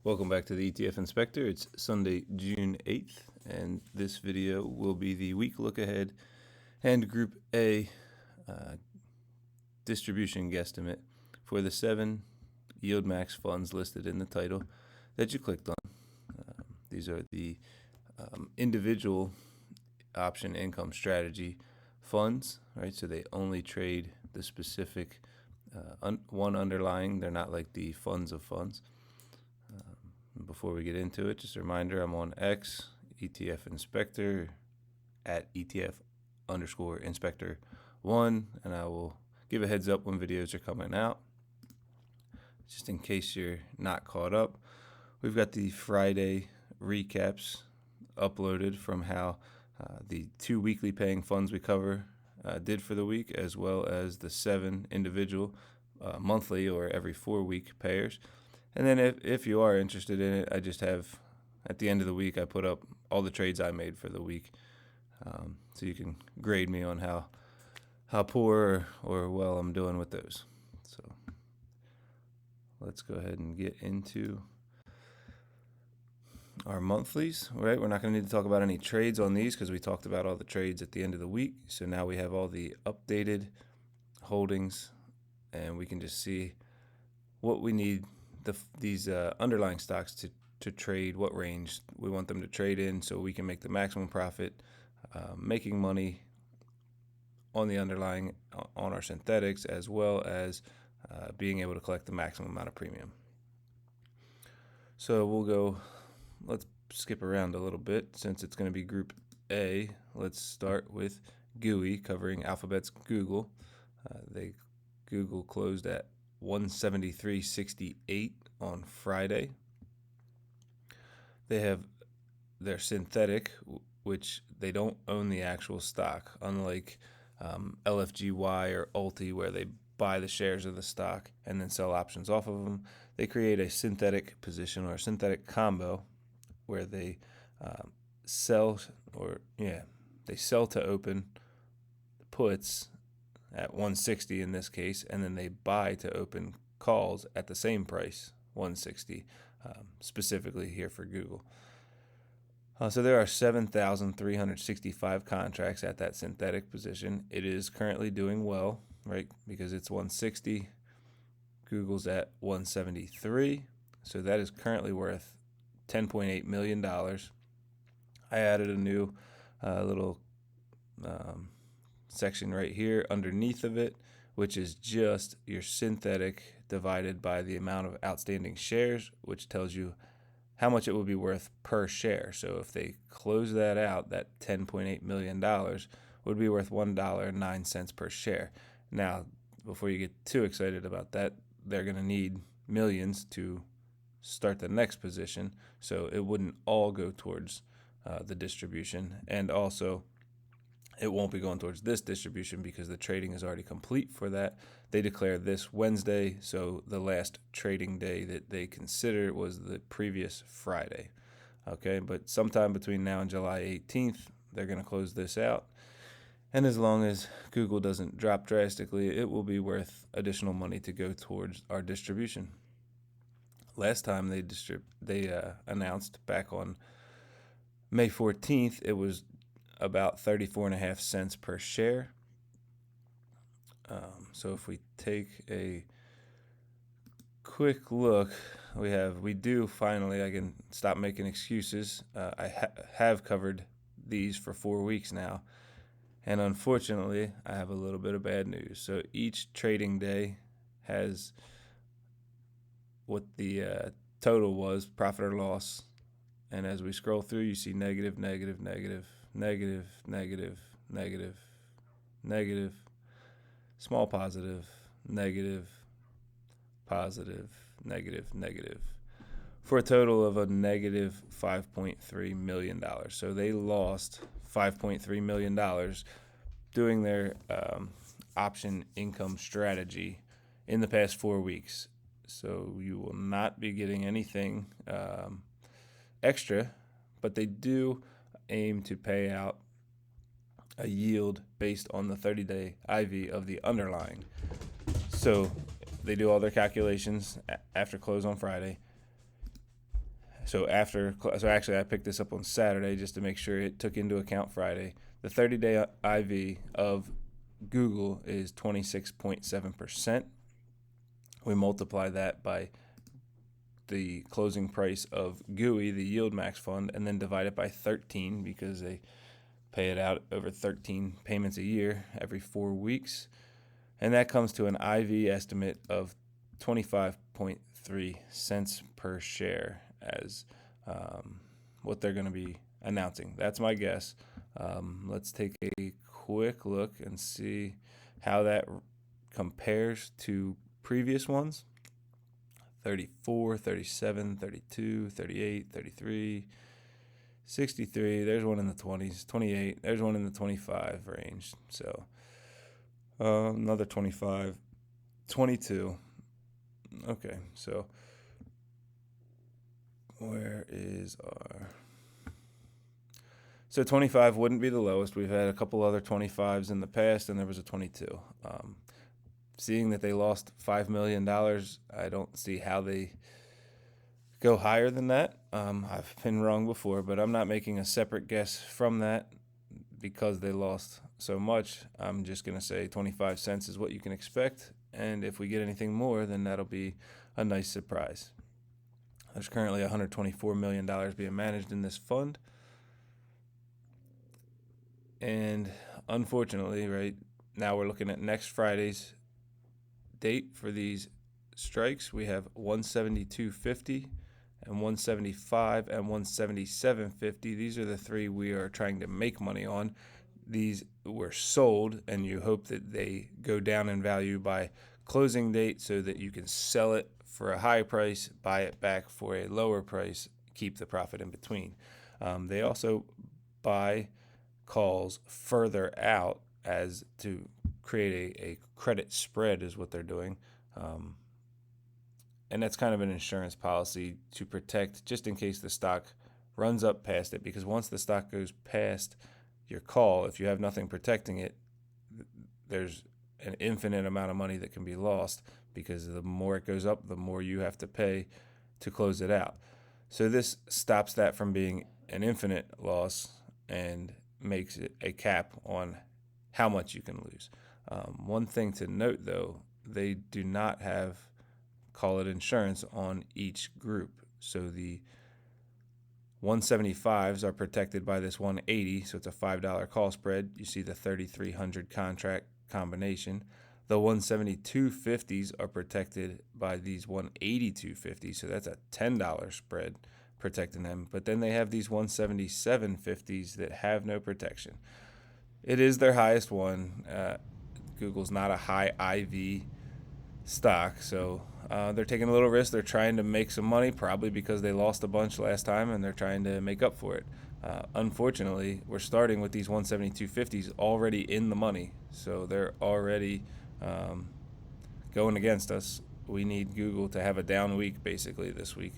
Welcome back to the ETF Inspector. It's Sunday, June 8th, and this video will be the week look ahead and Group A distribution guesstimate for the 7 YieldMax funds listed in the title that you clicked on. These are the individual option income strategy funds, right? So they only trade the specific one underlying. They're not like the funds of funds. Before we get into it, just a reminder, I'm on X, ETF Inspector, at ETF_Inspector1, and I will give a heads up when videos are coming out. Just in case you're not caught up, we've got the Friday recaps uploaded from how the 2 weekly paying funds we cover did for the week, as well as the 7 individual monthly or every 4-week payers. And then if you are interested in it, I just have, at the end of the week, I put up all the trades I made for the week. So you can grade me on how poor or well I'm doing with those. So let's go ahead and get into our monthlies. All right, we're not going to need to talk about any trades on these because we talked about all the trades at the end of the week. So now we have all the updated holdings, and we can just see what we need these underlying stocks to trade, what range we want them to trade in, so we can make the maximum profit, making money on the underlying on our synthetics, as well as being able to collect the maximum amount of premium. So let's skip around a little bit since it's going to be Group A. Let's start with GOOY, covering Alphabet's Google. Google closed at 173.68 on Friday. They have their synthetic, which they don't own the actual stock, unlike LFGY or ALTI, where they buy the shares of the stock and then sell options off of them. They create a synthetic position or a synthetic combo where they sell to open puts at 160 in this case, and then they buy to open calls at the same price, 160, specifically here for Google. So there are 7,365 contracts at that synthetic position. It is currently doing well, right, because it's 160. Google's at 173, so that is currently worth $10.8 million. I added a new little section right here underneath of it, which is just your synthetic divided by the amount of outstanding shares, which tells you how much it would be worth per share. So if they close that out, that $10.8 million would be worth $1.09 per share. Now, before you get too excited about that, they're going to need millions to start the next position, so it wouldn't all go towards the distribution, and also it won't be going towards this distribution because the trading is already complete for that. They declare this Wednesday, so the last trading day that they consider was the previous Friday. Okay, but sometime between now and July 18th, they're going to close this out. And as long as Google doesn't drop drastically, it will be worth additional money to go towards our distribution. Last time they announced back on May 14th, it was about 34.5 cents per share. So if we take a quick look, we do finally, I can stop making excuses. I have covered these for 4 weeks now, and unfortunately I have a little bit of bad news. So each trading day has what the total was, profit or loss, and as we scroll through, you see negative, negative, negative, negative, negative, negative, negative, small positive, negative, positive, negative, negative, for a total of a negative $5.3 million. So they lost $5.3 million doing their option income strategy in the past 4 weeks. So you will not be getting anything extra, but they do aim to pay out a yield based on the 30-day IV of the underlying. So they do all their calculations after close on Friday. So actually I picked this up on Saturday just to make sure it took into account Friday. The 30-day IV of Google is 26.7%. We multiply that by the closing price of GOOY, the YieldMax fund, and then divide it by 13 because they pay it out over 13 payments a year every 4 weeks. And that comes to an IV estimate of 25.3 cents per share as what they're going to be announcing. That's my guess. Let's take a quick look and see how that compares to previous ones. 34, 37, 32, 38, 33, 63. There's one in the 20s. 28. There's one in the 25 range. So another 25, 22. Okay, so where is our... So 25 wouldn't be the lowest. We've had a couple other 25s in the past, and there was a 22. Seeing that they lost $5 million, I don't see how they go higher than that. I've been wrong before, but I'm not making a separate guess from that because they lost so much. I'm just going to say 25 cents is what you can expect, and if we get anything more, then that'll be a nice surprise. There's currently $124 million being managed in this fund, and unfortunately, right now we're looking at next Friday's date for these strikes. We have 172.50 and 175 and 177.50. These are the three we are trying to make money on. These were sold, and you hope that they go down in value by closing date so that you can sell it for a high price, buy it back for a lower price, keep the profit in between. They also buy calls further out as to create a credit spread is what they're doing. And that's kind of an insurance policy to protect just in case the stock runs up past it, because once the stock goes past your call, if you have nothing protecting it, there's an infinite amount of money that can be lost, because the more it goes up, the more you have to pay to close it out. So this stops that from being an infinite loss and makes it a cap on how much you can lose. One thing to note, though, they do not have, call it insurance, on each group. So the 175s are protected by this 180, so it's a $5 call spread. You see the 3,300 contract combination. The 172.50s are protected by these 182.50s, so that's a $10 spread protecting them. But then they have these 177.50s that have no protection. It is their highest one. Google's not a high IV stock, so they're taking a little risk. They're trying to make some money, probably because they lost a bunch last time, and they're trying to make up for it. Unfortunately, we're starting with these 172.50s already in the money, so they're already going against us. We need Google to have a down week, basically, this week.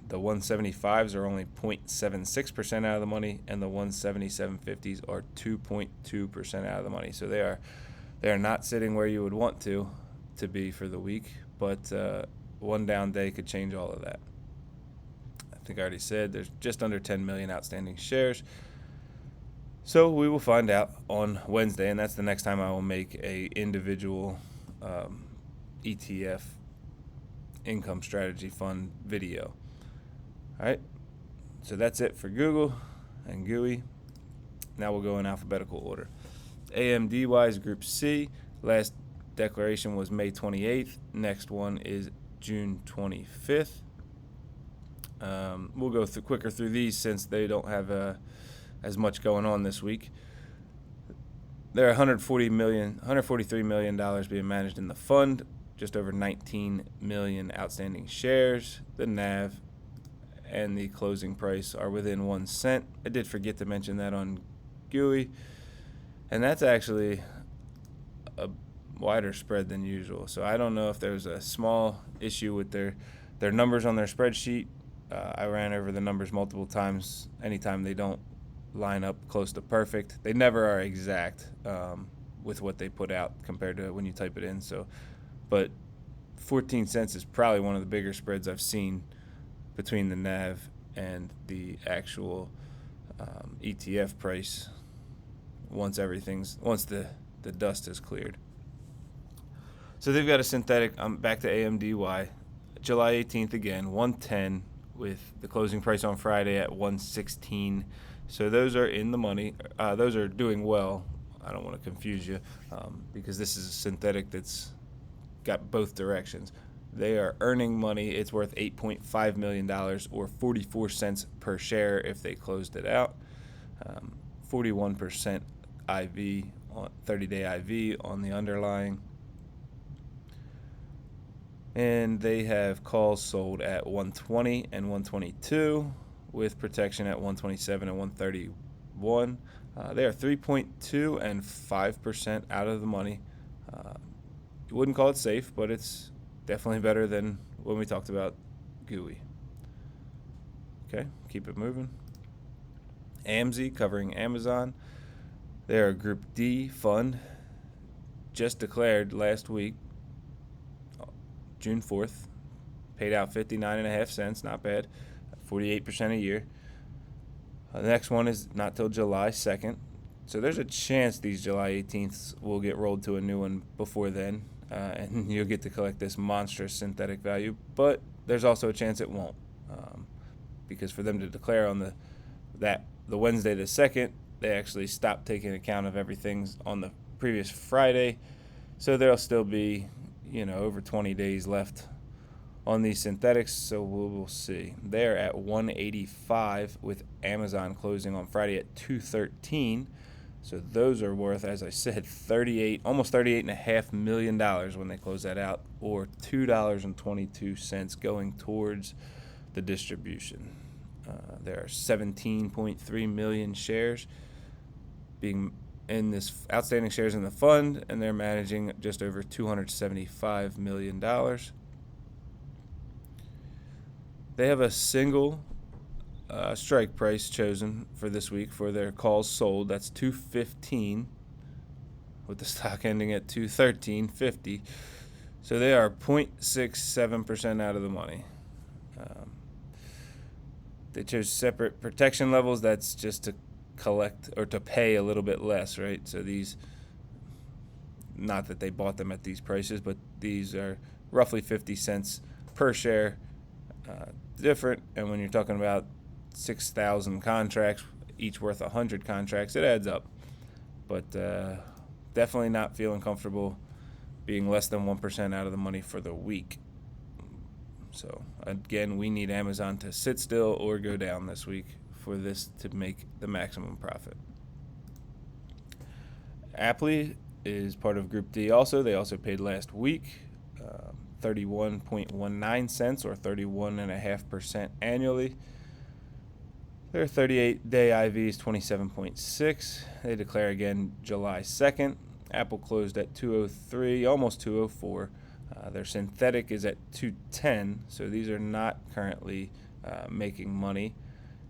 The 175s are only 0.76% out of the money, and the 177.50s are 2.2% out of the money. So they are not sitting where you would want to be for the week, but one down day could change all of that. I think I already said there's just under 10 million outstanding shares. So we will find out on Wednesday, and that's the next time I will make a individual ETF income strategy fund video. All right, so that's it for Google and GOOY. Now we'll go in alphabetical order. AMDY is Group C. Last declaration was May 28th. Next one is June 25th. We'll go quicker through these since they don't have as much going on this week. There are $143 million being managed in the fund, just over 19 million outstanding shares. The NAV and the closing price are within 1 cent. I did forget to mention that on GOOY, and that's actually a wider spread than usual. So I don't know if there's a small issue with their numbers on their spreadsheet. I ran over the numbers multiple times. Anytime they don't line up close to perfect, they never are exact with what they put out compared to when you type it in. So, but 14 cents is probably one of the bigger spreads I've seen between the NAV and the actual ETF price once the dust is cleared. So they've got a synthetic. Back to AMDY, July 18th again, 110 with the closing price on Friday at 116. So those are in the money. Those are doing well. I don't want to confuse you because this is a synthetic that's got both directions. They are earning money. It's worth $8.5 million or 44 cents per share if they closed it out. 41% IV, 30-day IV on the underlying. And they have calls sold at 120 and 122 with protection at 127 and 131. They are 3.2 and 5% out of the money. You wouldn't call it safe, but it's definitely better than when we talked about GOOY. Okay, keep it moving. AMZY covering Amazon. They're a Group D fund, just declared last week, June 4th. Paid out 59.5 cents, not bad, 48% a year. The next one is not till July 2nd. So there's a chance these July 18th will get rolled to a new one before then, and you'll get to collect this monstrous synthetic value. But there's also a chance it won't, because for them to declare on the Wednesday the 2nd, they actually stopped taking account of everything on the previous Friday. So there'll still be, over 20 days left on these synthetics, so we'll see. They're at 185 with Amazon closing on Friday at 213. So those are worth, as I said, almost $38.5 million when they close that out, or $2.22 going towards the distribution. There are 17.3 million shares being in this outstanding shares in the fund, and they're managing just over $275 million. They have a single strike price chosen for this week for their calls sold. That's 215, with the stock ending at 213.50. So they are 0.67% out of the money. They chose separate protection levels. That's just to collect or to pay a little bit less, right? So these, not that they bought them at these prices, but these are roughly 50 cents per share different. And when you're talking about 6,000 contracts, each worth 100 contracts, it adds up. But definitely not feeling comfortable being less than 1% out of the money for the week. So again, we need Amazon to sit still or go down this week for this to make the maximum profit. APLY is part of Group D also. They also paid last week 31.19 cents or 31.5% annually. Their 38-day IV is 27.6. They declare again July 2nd. Apple closed at 203, almost 204. Their synthetic is at 210, so these are not currently making money.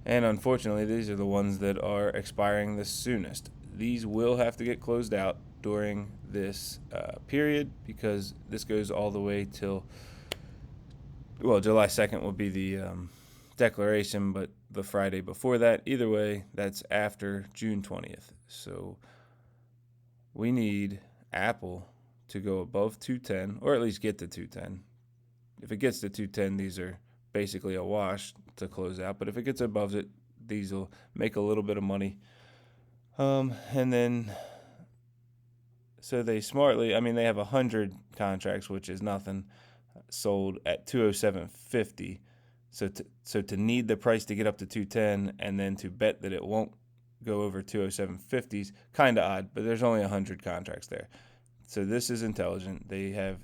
And unfortunately, these are the ones that are expiring the soonest. These will have to get closed out during this period, because this goes all the way till, July 2nd will be the declaration, but the Friday before that, either way, that's after June 20th. So we need Apple to go above 210, or at least get to 210. If it gets to 210, these are basically a wash to close out. But if it gets above it, these will make a little bit of money. And then, so they smartly, they have 100 contracts, which is nothing, sold at 207.50. So to need the price to get up to 210 and then to bet that it won't go over 207.50 is kind of odd, but there's only 100 contracts there. So this is intelligent. They have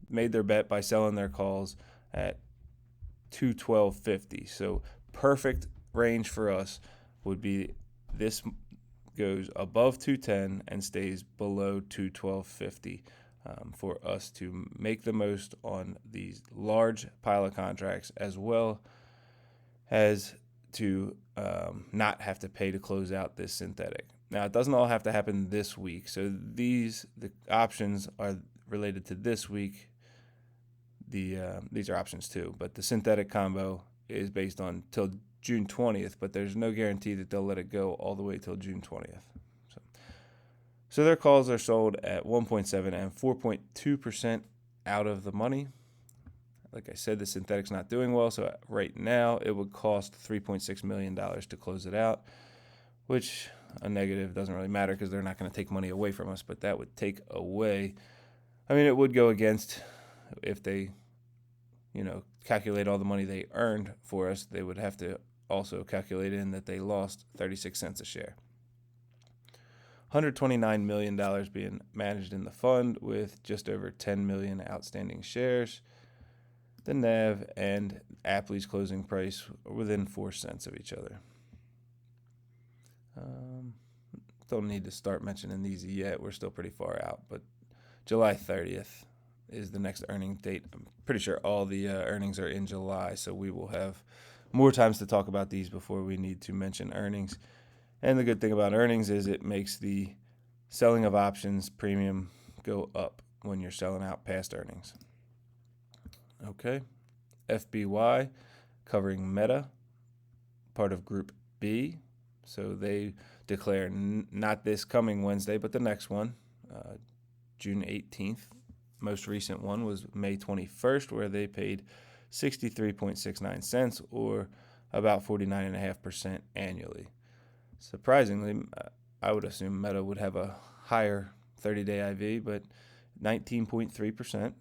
made their bet by selling their calls at 212.50. So perfect range for us would be this goes above 210 and stays below 212.50 for us to make the most on these large pile of contracts, as well as to not have to pay to close out this synthetic. Now, it doesn't all have to happen this week. So the options are related to this week. these are options too, but the synthetic combo is based on till June 20th, but there's no guarantee that they'll let it go all the way till June 20th. So their calls are sold at 1.7 and 4.2% out of the money. Like I said, the synthetic's not doing well, so right now it would cost $3.6 million to close it out, which a negative doesn't really matter because they're not going to take money away from us, but that would take away. I mean, it would go against if they, calculate all the money they earned for us. They would have to also calculate in that they lost 36 cents a share. $129 million being managed in the fund with just over 10 million outstanding shares. The NAV and APLY's closing price are within 4 cents of each other. Don't need to start mentioning these yet. We're still pretty far out, but July 30th is the next earning date. I'm pretty sure all the earnings are in July, so we will have more times to talk about these before we need to mention earnings. And the good thing about earnings is it makes the selling of options premium go up when you're selling out past earnings. Okay, FBY covering Meta, part of Group B. So they declare not this coming Wednesday, but the next one, June 18th. Most recent one was May 21st, where they paid 63.69 cents, or about 49.5% annually. Surprisingly, I would assume Meta would have a higher 30-day IV, but 19.3%.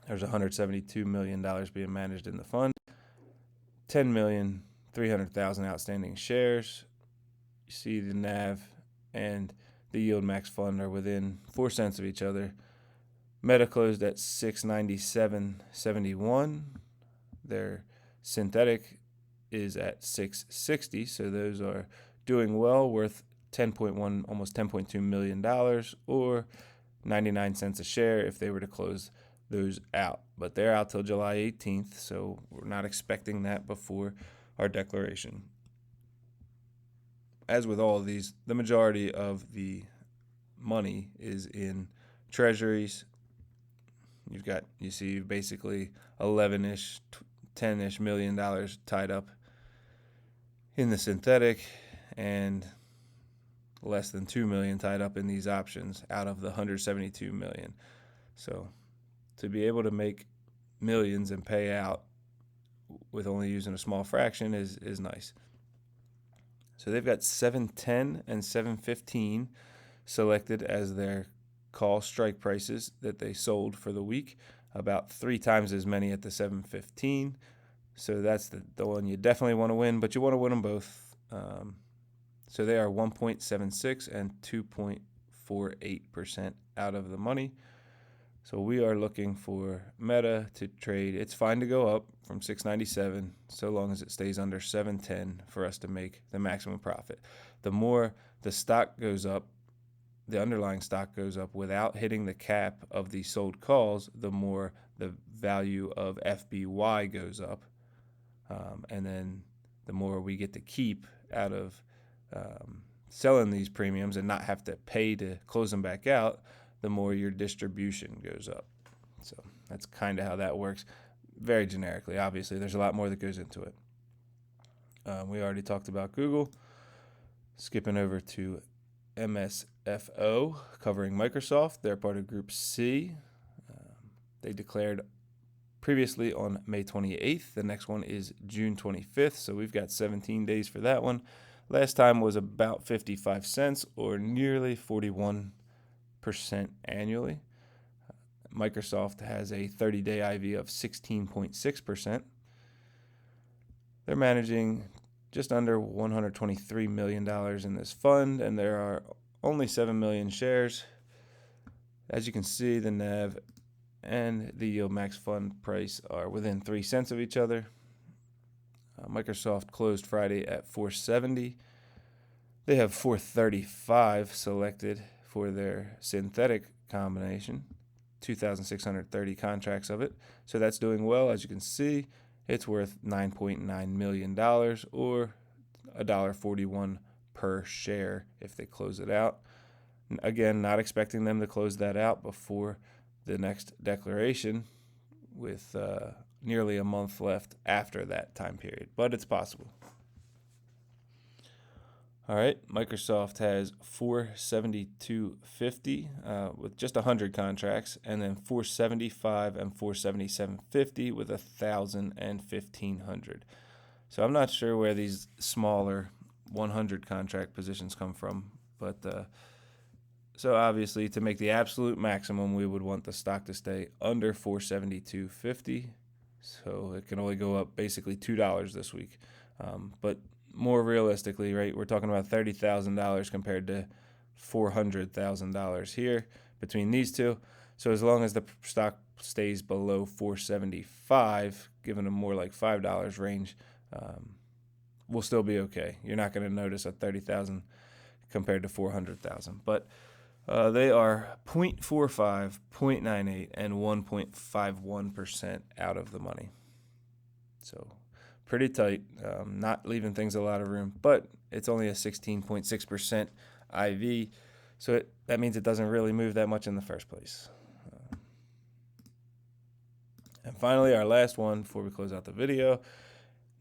There's $172 million being managed in the fund. 10,300,000 outstanding shares. You see the NAV and the YieldMax fund are within 4 cents of each other. Meta closed at $697.71. Their synthetic is at $660, so those are doing well, worth almost $10.2 million, or 99 cents a share if they were to close those out. But they're out till July 18th, so we're not expecting that before our declaration. As with all of these, the majority of the money is in treasuries. You see basically 11-ish, 10-ish million dollars tied up in the synthetic, and less than 2 million tied up in these options out of the 172 million. So to be able to make millions and pay out with only using a small fraction is nice. So they've got 710 and 715 selected as their call strike prices that they sold for the week, about 3 times as many at the 715. So that's the one you definitely want to win, but you want to win them both. So they are 1.76 and 2.48% out of the money. So we are looking for Meta to trade. It's fine to go up from 697 so long as it stays under 710 for us to make the maximum profit. The more the stock goes up, the underlying stock goes up without hitting the cap of the sold calls, the more the value of FBY goes up. And then the more we get to keep out of selling these premiums and not have to pay to close them back out, the more your distribution goes up. So that's kind of how that works. Very generically, obviously. There's a lot more that goes into it. We already talked about Google. Skipping over to MSFO, covering Microsoft. They're part of Group C. They declared previously on May 28th. The next one is June 25th, so we've got 17 days for that one. Last time was about 55 cents, or nearly 41% annually. Microsoft has a 30-day IV of 16.6%. They're managing just under $123 million in this fund, and there are only 7 million shares. As you can see, the NAV and the YieldMax fund price are within 3 cents of each other. Microsoft closed Friday at $470. They have $435 selected for their synthetic combination, 2,630 contracts of it. So that's doing well. As you can see, it's worth $9.9 million, or $1.41 per share if they close it out. Again, not expecting them to close that out before the next declaration. with nearly a month left after that time period, but it's possible. All right, Microsoft has 472.50 with just 100 contracts, and then 475 and 477.50 with 1,000 and 1,500. So I'm not sure where these smaller 100 contract positions come from, but so obviously to make the absolute maximum, we would want the stock to stay under 472.50. So it can only go up basically $2 this week, but more realistically, right, we're talking about $30,000 compared to $400,000 here between these two. So as long as the stock stays below 475, given a more like $5 range, we'll still be okay. You're not going to notice a 30,000 compared to 400,000, but they are 0.45, 0.98, and 1.51% out of the money. So pretty tight, not leaving things a lot of room, but it's only a 16.6% IV, so that means it doesn't really move that much in the first place. And finally, our last one before we close out the video,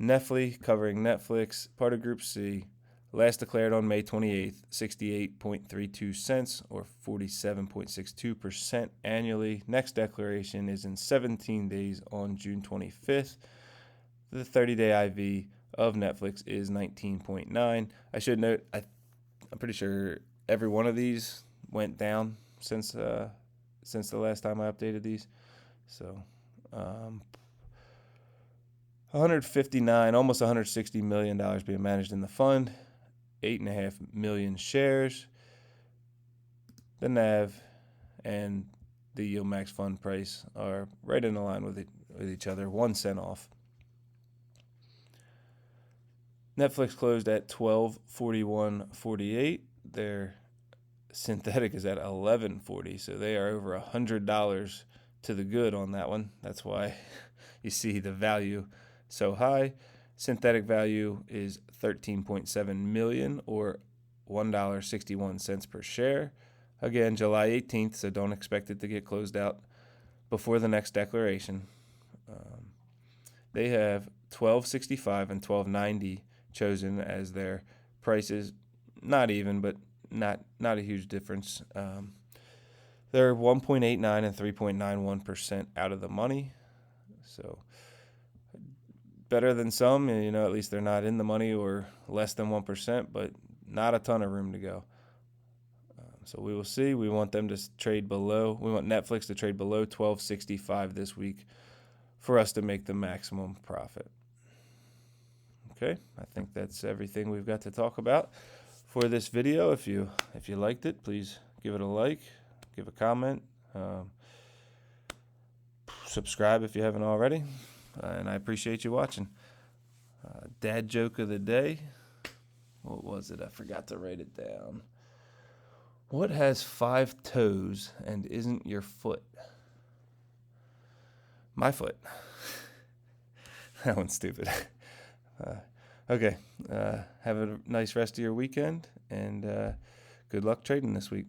NFLY covering Netflix, part of Group C, last declared on May 28th, 68.32 cents or 47.62% annually. Next declaration is in 17 days on June 25th. The 30-day IV of Netflix is 19.9. I should note, I'm pretty sure every one of these went down since the last time I updated these. So 159, almost $160 million being managed in the fund, 8.5 million shares. The NAV and the YieldMax fund price are right in line with each other, 1 cent off. Netflix closed at 12.41.48. Their synthetic is at 11.40, so they are over $100 to the good on that one. That's why you see the value so high. Synthetic value is $13.7 million or $1.61 per share. Again, July 18th, so don't expect it to get closed out before the next declaration. They have $12.65 and $12.90 chosen as their prices. Not even, but not a huge difference. They're 1.89 and 3.91% out of the money. So better than some, at least they're not in the money or less than 1%, but not a ton of room to go. So we will see. We want them to trade below. We want Netflix to trade below $12.65 this week for us to make the maximum profit. Okay, I think that's everything we've got to talk about for this video. If you liked it, please give it a like, give a comment, subscribe if you haven't already, and I appreciate you watching. Dad joke of the day. What was it? I forgot to write it down. What has 5 toes and isn't your foot? My foot. That one's stupid. Okay. Have a nice rest of your weekend, and good luck trading this week.